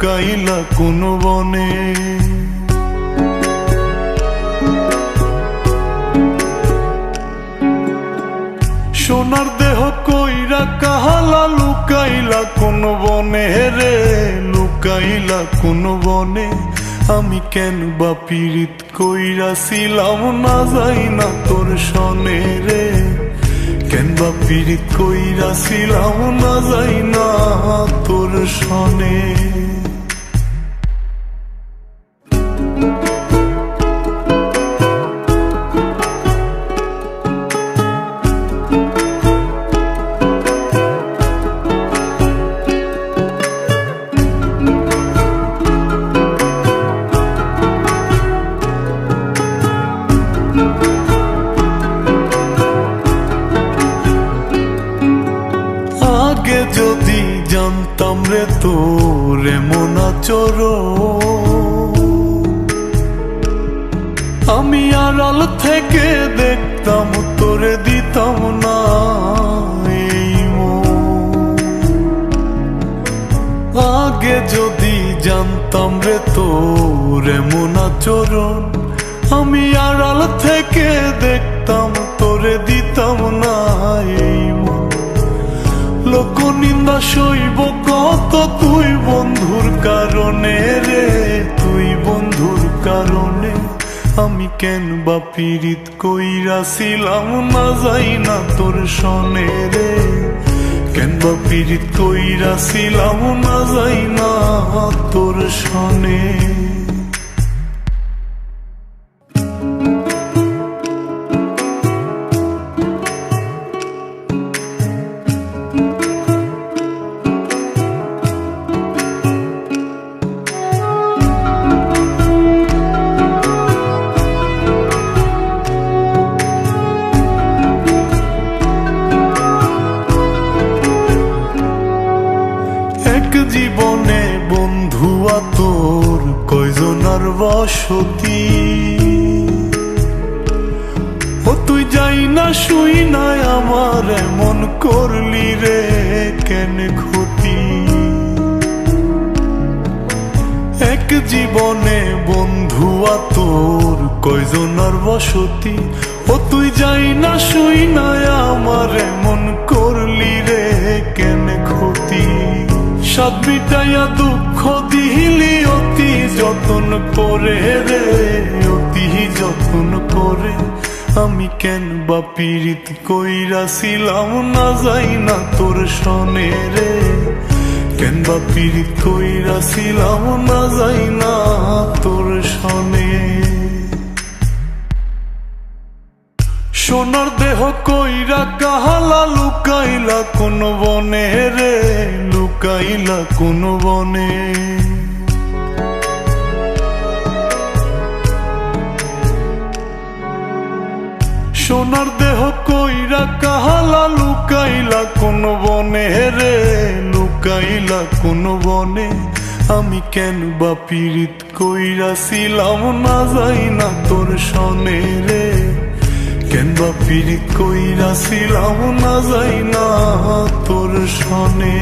লুকাইলা কোন বনে। সোনার দেহ কইরা কাহালা লুকাইলা কোন বনে রে, লুকাইলা কোন বনে। আমি কেন বা পীড়িত কইরাছিলাম না যাই না তোর সনে রে, কেন বা পীড়িত কইরাছিলাম না যাই না তোর সনে। আগে যদি জানতাম রে তোর এমন আচরণ, আমি আড়াল থেকে দেখতাম তোরে দিতাম না এই মন। আগে যদি জানতাম রে তোর এমন আচরণ, আমি আড়াল থেকে দেখতাম তোরে দিতাম না এই মন। লোক নিন্দা সইব কত তুই বন্ধুর কারণে রে, তুই বন্ধুর কারণে। আমি কেন বা পীড়িত কইরাছিলাম না যাই না তোর সনে রে, কেন বা পীড়িত কইরাছিলাম না যাই না তোর সনে। জীবনে বন্ধুয়া তোর কয়জনার বসতি, ও তুই যাই না শুই নাই আমার এমন করলি রে কেন ক্ষতি। এক জীবনে বন্ধুয়া তোর কয়জনার বসতি, ও তুই যাই না শুই নাই আমার এমন করলি রে কেন ক্ষতি। সাত বিটাইয়া দুঃখ দিলি অতি যতন করে রে, অতি যতন করে। আমি কেন বা পীড়িত কইরাছিলাম না যাই না তোর সনে রে, কেন বা পীড়িত কইরাছিলাম না যাই না তোর সনে। সোনার দেহ কইরা কাহালা লুকাইলা কোন বনে রে, লুকাইলা কোন বনে। সোনার দেহ কইরা কাহালা লুকাইলা কোন বনে রে, লুকাইলা কোন বনে। আমি কেন বা পীড়িত কইরাছিলাম না যাই না তোর সনে রে, কেন বা পীড়িত কইরাছিলাম না যাই না তোর সনে।